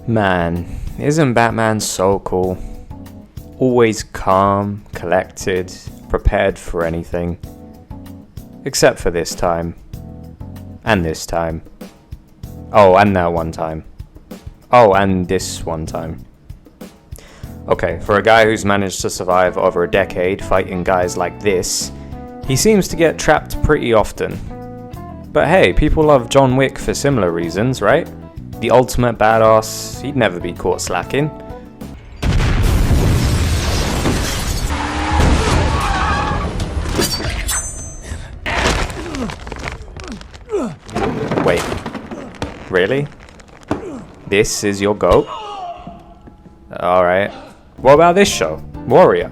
Man, isn't Batman so cool? Always calm, collected, prepared for anything. Except for this time. And this time. Oh, and that one time. Oh, and this one time. Okay, for a guy who's managed to survive over a decade fighting guys like this, he seems to get trapped pretty often. But hey, people love John Wick for similar reasons, right? The ultimate badass, he'd never be caught slacking. Wait, really? This is your GOAT? Alright. What about this show? Warrior.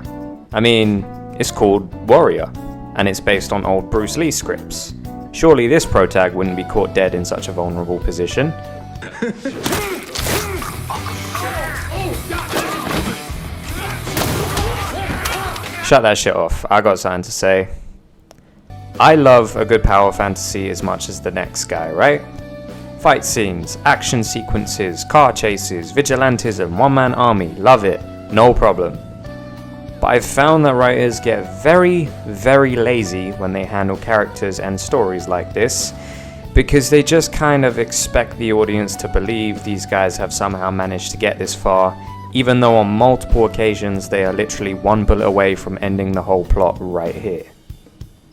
I mean, it's called Warrior, and it's based on old Bruce Lee scripts. Surely this protag wouldn't be caught dead in such a vulnerable position. Shut that shit off, I got something to say. I love a good power fantasy as much as the next guy, right? Fight scenes, action sequences, car chases, vigilantism, one-man army, love it, no problem. But I've found that writers get very, very lazy when they handle characters and stories like this, because they just kind of expect the audience to believe these guys have somehow managed to get this far, even though on multiple occasions they are literally one bullet away from ending the whole plot right here.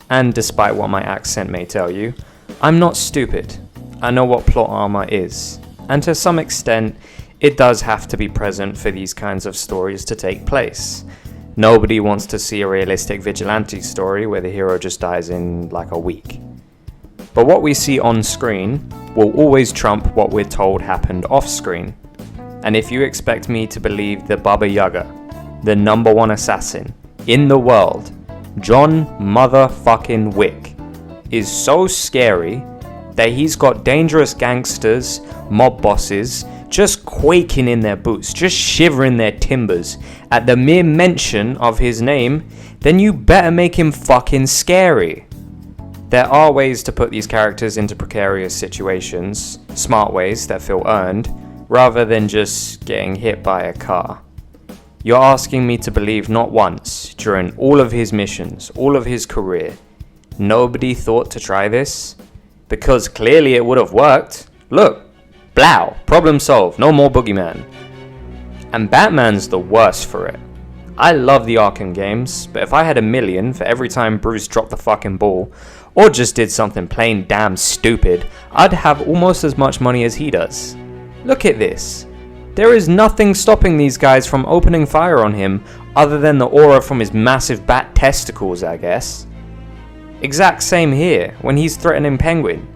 And despite what my accent may tell you, I'm not stupid. I know what plot armor is, and to some extent, it does have to be present for these kinds of stories to take place. Nobody wants to see a realistic vigilante story where the hero just dies in like a week. But what we see on screen will always trump what we're told happened off screen. And if you expect me to believe the Baba Yaga, the #1 assassin in the world, John motherfucking Wick, is so scary that he's got dangerous gangsters, mob bosses, just quaking in their boots, just shivering their timbers at the mere mention of his name, then you better make him fucking scary. There are ways to put these characters into precarious situations, smart ways that feel earned, rather than just getting hit by a car. You're asking me to believe not once, during all of his missions, all of his career, nobody thought to try this? Because clearly it would have worked. Look, blow, problem solved, no more boogeyman. And Batman's the worst for it. I love the Arkham games, but if I had $1 million for every time Bruce dropped the fucking ball, or just did something plain damn stupid, I'd have almost as much money as he does. Look at this. There is nothing stopping these guys from opening fire on him other than the aura from his massive bat testicles, I guess. Exact same here, when he's threatening Penguin.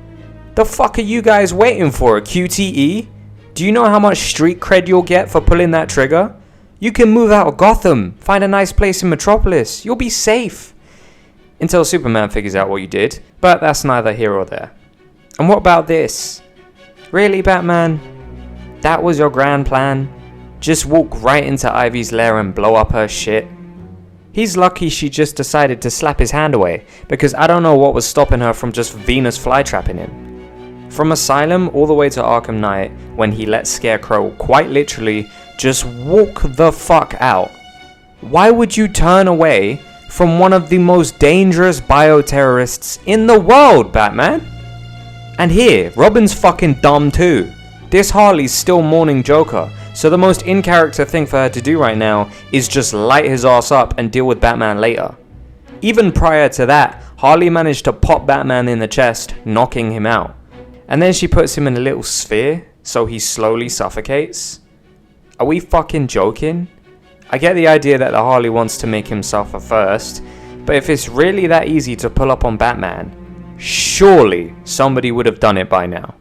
The fuck are you guys waiting for, a QTE? Do you know how much street cred you'll get for pulling that trigger? You can move out of Gotham, find a nice place in Metropolis, you'll be safe. Until Superman figures out what you did, but that's neither here or there. And what about this? Really, Batman? That was your grand plan? Just walk right into Ivy's lair and blow up her shit? He's lucky she just decided to slap his hand away, because I don't know what was stopping her from just Venus flytrapping him. From Asylum all the way to Arkham Knight, when he let Scarecrow quite literally just walk the fuck out. Why would you turn away from one of the most dangerous bioterrorists in the world, Batman? And here, Robin's fucking dumb too. This Harley's still mourning Joker, so the most in-character thing for her to do right now is just light his ass up and deal with Batman later. Even prior to that, Harley managed to pop Batman in the chest, knocking him out. And then she puts him in a little sphere, so he slowly suffocates. Are we fucking joking? I get the idea that the Harley wants to make him suffer first, but if it's really that easy to pull up on Batman, surely somebody would have done it by now.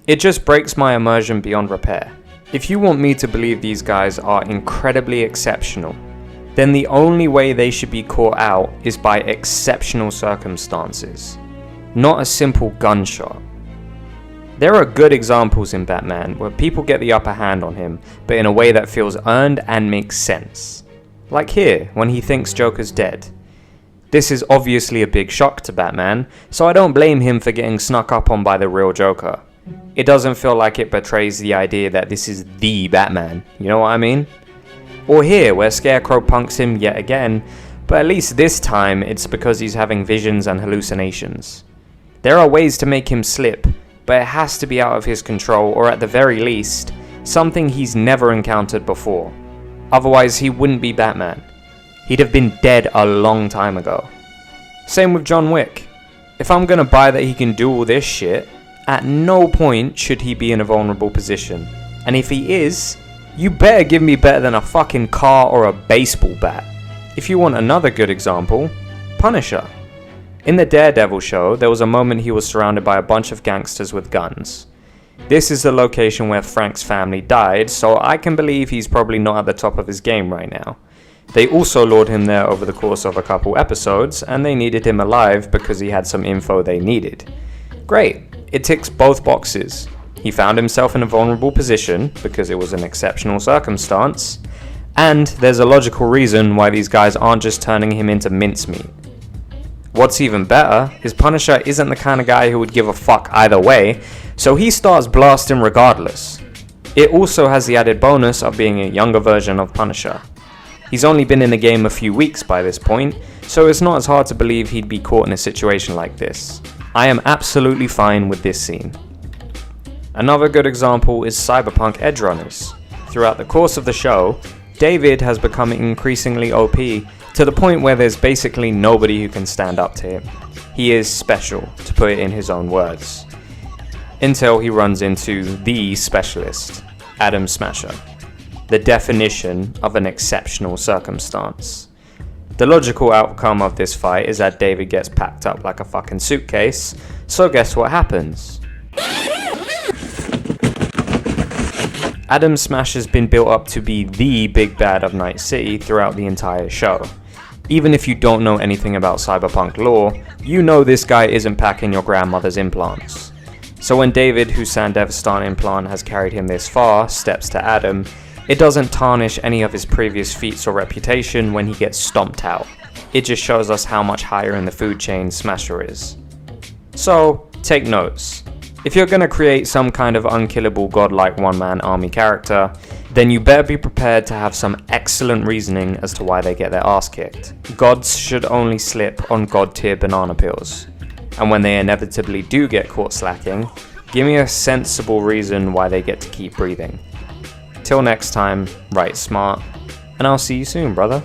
It just breaks my immersion beyond repair. If you want me to believe these guys are incredibly exceptional, then the only way they should be caught out is by exceptional circumstances, not a simple gunshot. There are good examples in Batman where people get the upper hand on him, but in a way that feels earned and makes sense. Like here, when he thinks Joker's dead. This is obviously a big shock to Batman, so I don't blame him for getting snuck up on by the real Joker. It doesn't feel like it portrays the idea that this is the Batman, you know what I mean? Or here, where Scarecrow punks him yet again, but at least this time it's because he's having visions and hallucinations. There are ways to make him slip, but it has to be out of his control, or at the very least, something he's never encountered before. Otherwise, he wouldn't be Batman. He'd have been dead a long time ago. Same with John Wick. If I'm gonna buy that he can do all this shit, at no point should he be in a vulnerable position. And if he is, you better give me better than a fucking car or a baseball bat. If you want another good example, Punisher. In the Daredevil show, there was a moment he was surrounded by a bunch of gangsters with guns. This is the location where Frank's family died, so I can believe he's probably not at the top of his game right now. They also lured him there over the course of a couple episodes, and they needed him alive because he had some info they needed. Great, it ticks both boxes. He found himself in a vulnerable position because it was an exceptional circumstance, and there's a logical reason why these guys aren't just turning him into mincemeat. What's even better is Punisher isn't the kind of guy who would give a fuck either way, so he starts blasting regardless. It also has the added bonus of being a younger version of Punisher. He's only been in the game a few weeks by this point, so it's not as hard to believe he'd be caught in a situation like this. I am absolutely fine with this scene. Another good example is Cyberpunk Edgerunners. Throughout the course of the show, David has become increasingly OP to the point where there's basically nobody who can stand up to him. He is special, to put it in his own words. Until he runs into the specialist, Adam Smasher, the definition of an exceptional circumstance. The logical outcome of this fight is that David gets packed up like a fucking suitcase, so guess what happens? Adam Smasher's been built up to be the big bad of Night City throughout the entire show. Even if you don't know anything about cyberpunk lore, you know this guy isn't packing your grandmother's implants. So when David, whose Sandevistan implant has carried him this far, steps to Adam, it doesn't tarnish any of his previous feats or reputation when he gets stomped out. It just shows us how much higher in the food chain Smasher is. So, take notes. If you're gonna create some kind of unkillable godlike one-man army character, then you better be prepared to have some excellent reasoning as to why they get their ass kicked. Gods should only slip on god-tier banana peels. And when they inevitably do get caught slacking, give me a sensible reason why they get to keep breathing. Till next time, write smart, and I'll see you soon, brother.